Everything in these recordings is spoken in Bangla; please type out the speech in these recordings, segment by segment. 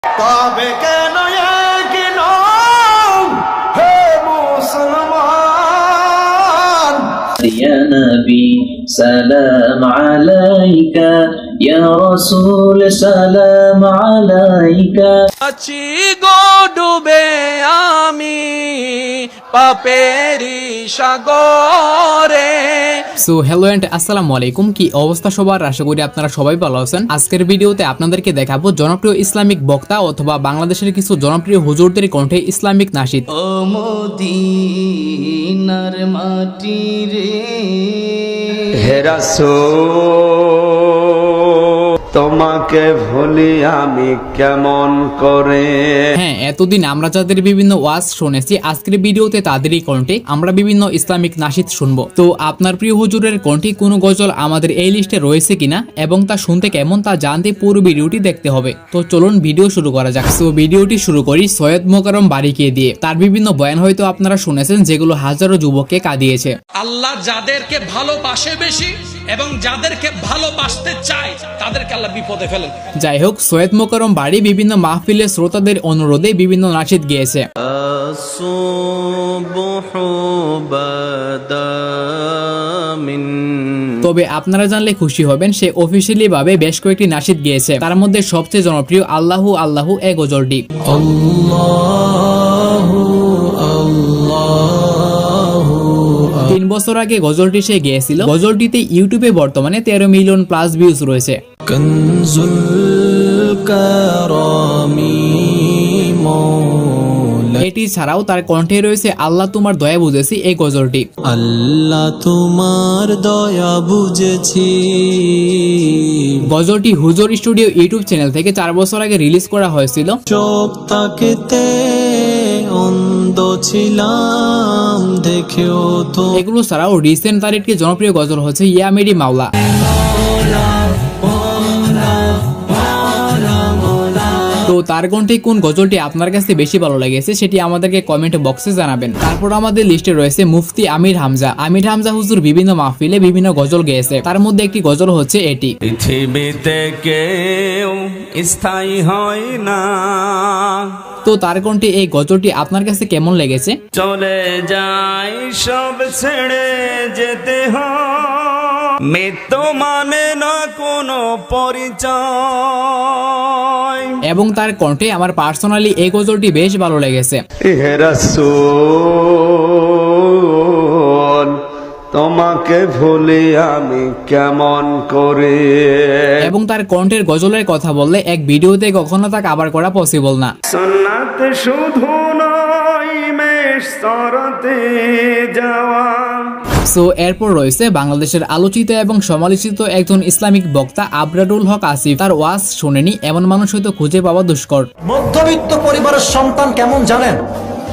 তবে কেন একই নও হে মুসলমান। ইয়া নবী সালাম আলাইকা, ইয়া রাসূল সালাম আলাইকা। আছি গো ডুবে আমি পাপেরি সাগরে। সো হ্যালো এন্ড আসসালামু আলাইকুম, কি অবস্থা সবার? আশা করি আপনারা সবাই ভালো আছেন। আজকের ভিডিওতে আপনাদেরকে দেখাবো জনপ্রিয় ইসলামিক বক্তা অথবা বাংলাদেশের কিছু জনপ্রিয় হুজুরদের কণ্ঠে ইসলামিক নাশিদ। ও মদিনার মাটি রে, হে রাসূল তোমাকে ভুলি আমি কেমন করে। হ্যাঁ, এতদিন আমরা যাদের বিভিন্ন ওয়াজ শুনেছি, আজকের ভিডিওতে তাদেরই কণ্ঠে আমরা বিভিন্ন ইসলামিক নাশিদ শুনবো। তো আপনার প্রিয় হুজুরের কণ্ঠে কোনো গজল আমাদের এই লিস্টে রয়েছে কিনা এবং তা শুনতে কেমন তা জানতে পুরো ভিডিওটি দেখতে হবে। তো চলুন ভিডিও শুরু করা যাক। তো ভিডিওটি শুরু করি সৈয়দ মোকাররম বারীকে দিয়ে। তার বিভিন্ন বয়ান হয়তো আপনারা শুনেছেন, যেগুলো হাজারো যুবককে কাঁদিয়েছে। আল্লাহ যাদেরকে ভালোবাসে বেশি এবং যাদেরকে ভালোবাসতে চায় তাদেরকে আল্লাহ বিপদে ফেলেন। যাই হোক, সৈয়দ মোকাররম বারী বিভিন্ন মাহফিলে শ্রোতাদের অনুরোধে বিভিন্ন নাশিদ গেয়েছে। তবে আপনারা জানলে খুশি হবেন, সে অফিসিয়ালি ভাবে বেশ কয়েকটি নাশিদ গেয়েছে। তার মধ্যে সবচেয়ে জনপ্রিয় আল্লাহু আল্লাহু এ গজলটি। 3 বছর আগে গজলটি সে গেয়েছিল। গজলটিতে ইউটিউবে বর্তমানে 13 মিলিয়ন প্লাস ভিউজ রয়েছে। এটি ছাড়াও তার কণ্ঠে রয়েছে আল্লাহ তোমার দয়া বুঝেছি এই গজলটি। আল্লাহ তোমার দয়া বুঝেছি। গজলটি হুজুর স্টুডিও ইউটিউব চ্যানেল থেকে 4 বছর আগে রিলিজ করা হয়েছিল। চোখ তাকেতে অন্ধ ছিলাম দেখেও তো। এগুলো ছাড়াও রিসেন্ট তার একটি জনপ্রিয় গজল হচ্ছে ইয়া মেরি মাওলা। তো তার কণ্ঠে কোন গজলটি আপনার কাছে বেশি ভালো লেগেছে সেটি আমাদেরকে কমেন্ট বক্সে জানাবেন। তারপর আমাদের লিস্টে রয়েছে মুফতি আমির হামজা। আমির হামজা হুজুর বিভিন্ন মাহফিলে বিভিন্ন গজল গেয়েছে। তার মধ্যে একটি গজল হচ্ছে এটি। পৃথিবীতে কেউ স্থায়ী হয় না, তো তার কণ্ঠে এই গজলটি আপনার কাছে কেমন লেগেছে? চলে যায় সব ছেড়ে যেতে হয়, মৃত্যু মানে না কোনো পরিচয়। এবং তার কণ্ঠে আমার পার্সোনালি এই গজলটি বেশ ভালো লেগেছে। হে রাসূল তোমাকে ভুলি আমি কেমন করে। এবং তার কণ্ঠের গজলের কথা বললে এক ভিডিওতে কখনো তা কভার করা পসিবল না। সুন্নাত শুধু নয় মেশ সরাতে যাওয়া। সো এরপর রয়েছে বাংলাদেশের আলোচিত এবং সমালোচিত একজন ইসলামিক বক্তা আবরারুল হক আসিফ। তার ওয়াজ শুনেনি এমন মানুষ হয়তো খুঁজে পাওয়া দুষ্কর। মধ্যবিত্ত পরিবারের সন্তান কেমন জানেন?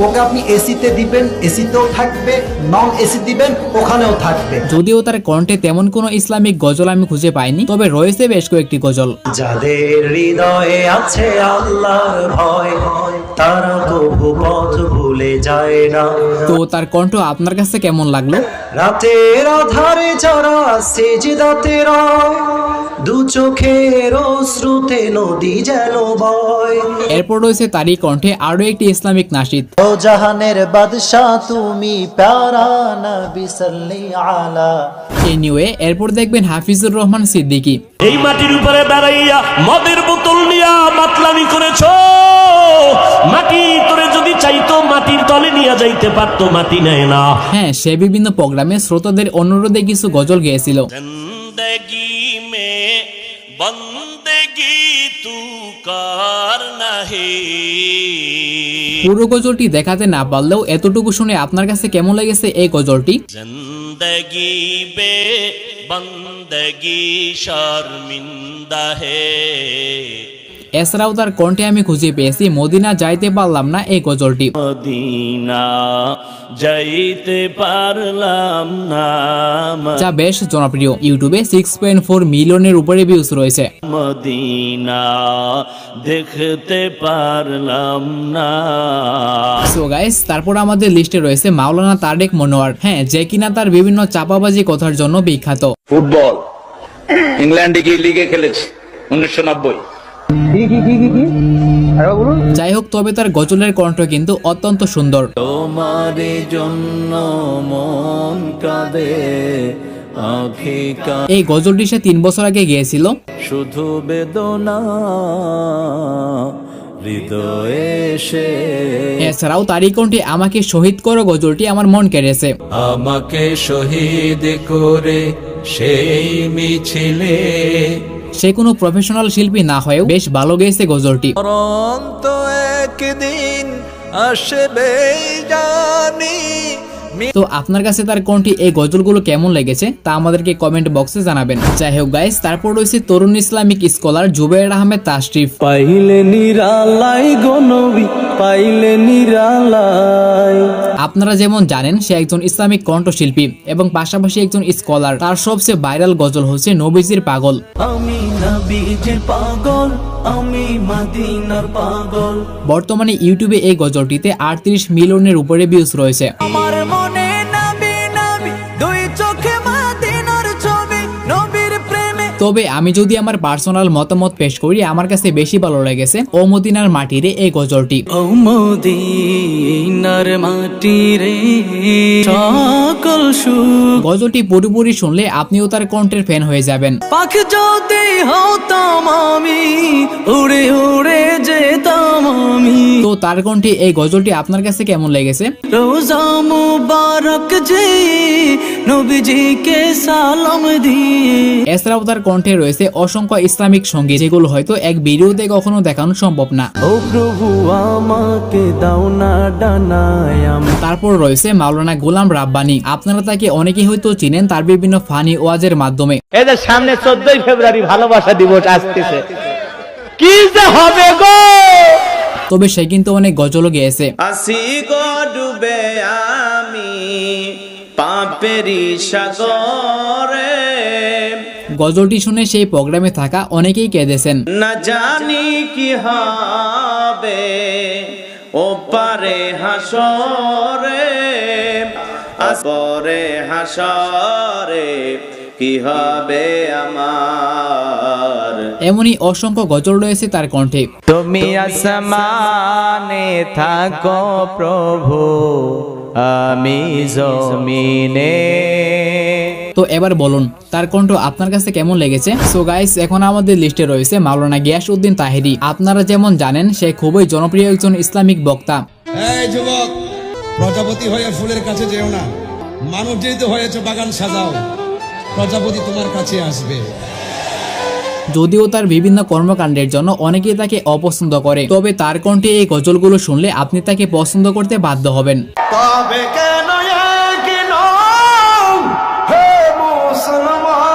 ওকে আপনি এসিতে দিবেন, এসিতেও থাকবে, নন এসি দিবেন, ওখানেও থাকবে। যদিও তার কণ্ঠে তেমন কোনো ইসলামিক গজল আমি খুঁজে পাইনি, তবে রয়েছে বেশ কয়েকটি গজল। যাদের হৃদয়ে আছে আল্লাহর ভয়, তারা কবু পথ ভুলে যায় না। তো তার কণ্ঠ আপনার কাছে কেমন লাগলো? রাতের আধারে যারা সিজদাতে রয়, দু চোখের অশ্রুতে নদী যেন বয়। এরপর রয়েছে তারই কণ্ঠে আরো একটি ইসলামিক নাশিদ। ও জাহানের বাদশা তুমি প্যারা নবী সাল্লাল্লাহু আলা। এনিওয়ে, এরপর দেখবেন হাফিজুর রহমান সিদ্দিকী। এই মাটির উপরে দাঁড়াইয়া মদের বোতল নিয়া মাতলামি করেছ, মাটি তোরে যদি চাইতো মাটির তলে নিয়ে যাইতে পারতো, মাটি নেয় না। হ্যাঁ, সে বিভিন্ন প্রোগ্রামে শ্রোতাদের অনুরোধে কিছু গজল গেয়েছিল। জিন্দেগি মে বন্দেগি তু করনা হে। পুরো গজলটি দেখাতে না পারলেও এতটুকু শুনে আপনার কাছে কেমন লেগেছে এই গজলটি? জিন্দেগি বে বন্দেগি শর্মিন্দা হে। এছাড়াও তার কণ্ঠে আমি খুঁজে পেয়েছি মদিনা যাইতে পারলাম না এই গজলটি। মদিনা যাইতে পারলাম না, যা বেশ জনপ্রিয়। ইউটিউবে 6.4 মিলিয়নের উপরে ভিউজ রয়েছে। মদিনা দেখতে পারলাম না। সো গাইস, তারপর আমাদের লিস্টে রয়েছে মাওলানা তারেক মনোয়ার। হ্যাঁ, যে কিনা তার বিভিন্ন চাপাবাজি কথার জন্য বিখ্যাত। ফুটবল ইংল্যান্ডে গিয়ে লিগে খেলেছে 1990। যাই হোক, তবে তার গজলের কণ্ঠ কিন্তু অত্যন্ত সুন্দর। তোমার জন্য মন কাঁদে, আঁখি কাঁদে, এই গজলটি সে 3 বছর আগে গিয়েছিল। শুধু বেদনা হৃদয়ে সে। এছাড়াও তারই কণ্ঠে আমাকে শহীদ করো গজলটি আমার মন কেড়েছে। আমাকে শহীদ করে সেই মিছিলে, সে কোনো প্রফেশনাল শিল্পী না হয়েও বেশ ভালো গেয়েছে গজলটি। অনন্ত একদিন আসবে জানি। তো আপনার কাছে তার কোনটি এই গজলগুলো কেমন লেগেছে তা আমাদেরকে কমেন্ট বক্সে জানাবেন। যাই হোক গাইস, তারপর রয়েছে তরুণ ইসলামিক স্কলার জুবের আহমেদ তাশরিফ। পাইলে নিরালাই গো নবী, পাইলে নিরালাই। আপনারা যেমন জানেন সে একজন ইসলামিক কণ্ঠশিল্পী এবং পাশাপাশি একজন স্কলার। তার সবচেয়ে ভাইরাল গজল হচ্ছে নবীজির পাগল। আমি নবীজির পাগল, আমি মদিনার পাগল। বর্তমানে ইউটিউবে এই গজলটিতে 38 মিলিয়নের উপরে ভিউজ রয়েছে। আমার মনে নবী নবী, দুই চোখে মদিনার ছবি, নবীর প্রেমে। তবে আমি যদি আমার পার্সোনাল মতামত পেশ করি, আমার কাছে বেশি ভালো লেগেছে ও মদিনার মাটিরে এই গজলটি। ও মদিনার মাটিরে সকল সুখ। গজলটি পুরোপুরি শুনলে আপনিও তার কণ্ঠের ফ্যান হয়ে যাবেন। পাখি যদি হতাম আমি, উড়ে উড়ে যেতাম আমি। তো তার কণ্ঠে এই গজলটি আপনার কাছে কেমন লেগেছে? রোজা মুবারক যে নবীজিকে সালাম দিয়ে। এছাড়াও তার কণ্ঠে রয়েছে অসংখ্য ইসলামিক সঙ্গীত, যেগুলো হয়তো এক ভিডিওতে কখনো দেখানো সম্ভব না। ও প্রভু আমাকে দাও না ডানায়। তারপর রয়েছে মাওলানা গোলাম রাব্বানী। আপনারা তাকে অনেকেই হয়তো চিনেন তার বিভিন্ন ফানি ওয়াজের মাধ্যমে। এই যে সামনে 14 ফেব্রুয়ারি ভালোবাসা দিবস আসতেছে, কি যে হবে গো। তবে সে কিন্তু অনেক গজলও গেয়েছে। আসি গো ডুবে আমি পাপেরি সাগরে, গজলটি শুনে সেই প্রোগ্রামে থাকা অনেকেই কেঁদেছেন। না জানি কি হবে ও পারে হাসরে, পরে হাসরে কি হবে আমার। এমনই অসংখ্য গজল রয়েছে তার কণ্ঠে। তুমি আসমানে থাকো প্রভু, আমি জমিনে। তো এবার বলুন তার কণ্ঠ আপনার কাছে কেমন লেগেছে? সো গাইস, এখন আমাদের লিস্টে রয়েছে মাওলানা গিয়াসউদ্দিন তাহেরি। আপনারা যেমন জানেন সে খুবই জনপ্রিয় একজন ইসলামিক বক্তা। এই যুবক, প্রজাপতি হয়ে ফুলের কাছে যেও না, মানব যেহেতু হয়েছে বাগান সাজাও, প্রজাপতি তোমার কাছে আসবে। যদিও তার বিভিন্ন কর্মকাণ্ডের জন্য অনেকেই তাকে অপছন্দ করে, তবে তার কণ্ঠে এই গজলগুলো শুনলে আপনি তাকে পছন্দ করতে বাধ্য হবেন। তবে কেন কেন হে মুসলমান,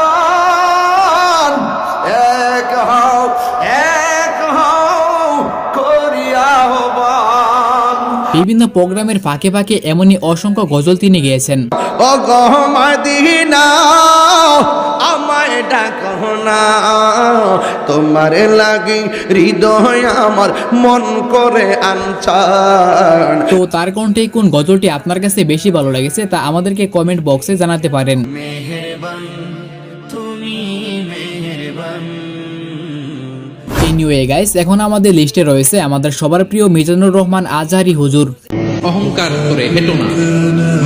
এক হও করিয়া আহ্বান। বিভিন্ন প্রোগ্রামের ফাঁকে ফাঁকে এমনই অসংখ্য গজল তিনি গেয়েছেন। ও গো মদিনা আমায় ডাকো না, তোমার লাগি হৃদয় আমার মন করে আনছান। তো তার কণ্ঠে কোন গজলটি আপনার কাছে বেশি ভালো লেগেছে তা আমাদেরকে কমেন্ট বক্সে জানাতে পারেন। মেহেরবান তুমি মেহেরবান। এনিওয়ে গাইস, এখন আমাদের লিস্টে রয়েছে আমাদের সবার প্রিয় মিজানুর রহমান আজহারি হুজুর। অহংকার করে হেঁটো না,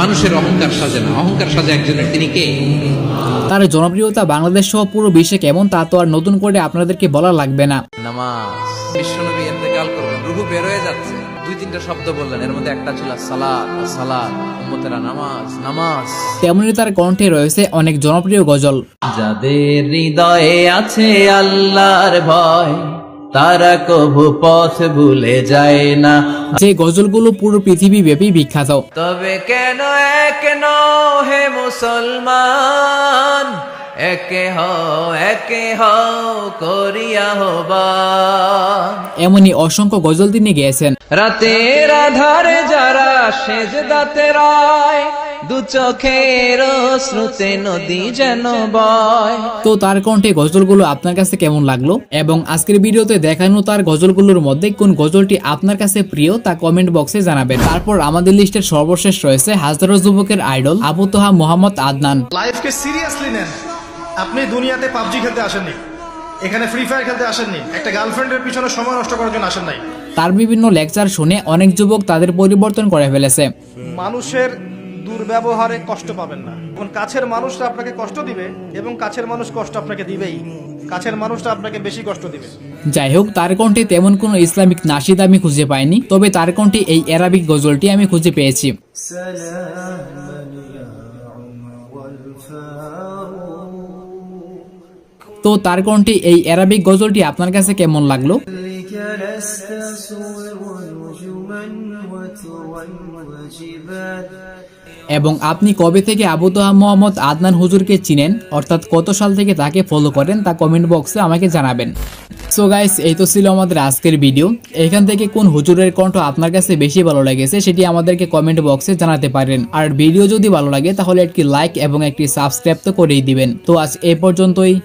মানুষের অহংকার সাজে না, অহংকার সাজে একজনের। তিনি কে? তার জনপ্রিয়তা বাংলাদেশ সহ পুরো বিশ্বে কেমন তা তো আর নতুন করে আপনাদেরকে বলা লাগবে না। নামাজ। বিশ্বনবী ইন্তেকাল করলেন, রূহ বের হয়ে যাচ্ছে, 2-3টা শব্দ বললেন, এর মধ্যে একটা ছিল সালাত, সালাত, উম্মতেরা নামাজ, নামাজ। তেমনি তার কণ্ঠে রয়েছে অনেক জনপ্রিয় গজল। যাদের হৃদয়ে আছে আল্লাহর ভয়, তারা কবু পথ ভুলে যায় না। যে গজলগুলো পুরো পৃথিবী ব্যাপী বিখ্যাত। তবে কেন এক নও হে মুসলমান, একে হও করিয়া আহ্বান। এমনই অসংখ্য গজল তিনি গেয়েছেন। রাতের আধারে যারা সেজদাতে রয়, দু চোখের শ্রুতে নদী যেন বয়। তো তার কণ্ঠে গজলগুলো আপনার কাছে কেমন লাগলো এবং আজকের ভিডিওতে দেখানো তার গজলগুলোর মধ্যে কোন গজলটি আপনার কাছে প্রিয় তা কমেন্ট বক্সে জানাবেন। তারপর আমাদের লিস্টের সর্বশেষ রয়েছে হাজারো যুবকের আইডল আবু তোহা মোহাম্মদ আদনান। লাইফকে সিরিয়াসলি নেন। আপনি দুনিয়াতে পাবজি খেলতে আসেননি, এখানে ফ্রি ফায়ার খেলতে আসেননি, একটা গার্লফ্রেন্ডের পিছনে সময় নষ্ট করার জন্য আসেন নাই। তার বিভিন্ন লেকচার শুনে অনেক যুবক তাদের পরিবর্তন করে ফেলেছে। মানুষের দুর্ব্যবহারে কষ্ট পাবেন না। এখন কাছের মানুষরা আপনাকে কষ্ট দিবে এবং কাছের মানুষ কষ্ট আপনাকে দিবেই। কাছের মানুষটা আপনাকে বেশি কষ্ট দিবে। যাই হোক, তার কণ্ঠে তেমন কোনো ইসলামিক নাশিদ আমি খুঁজে পাইনি, তবে তার কণ্ঠে এই অ্যারাবিক গজলটি আমি খুঁজে পেয়েছি। তো তার কণ্ঠে এই অ্যারাবিক গজলটি আপনার কাছে কেমন লাগলো? এবং আপনি কবে থেকে আবু তোহা মোহাম্মদ আদনান হুজুরকে চিনেন, অর্থাৎ কত সাল থেকে তাকে ফলো করেন, তা কমেন্ট বক্সে আমাকে জানাবেন। সো গাইস, এই তো ছিল আমাদের আজকের ভিডিও। এখান থেকে কোন হুজুরের কণ্ঠ আপনার কাছে বেশি ভালো লেগেছে সেটি আমাদেরকে কমেন্ট বক্সে জানাতে পারেন। আর ভিডিও যদি ভালো লাগে তাহলে একটি লাইক এবং একটি সাবস্ক্রাইব তো করেই দিবেন। তো আজ এই পর্যন্তই।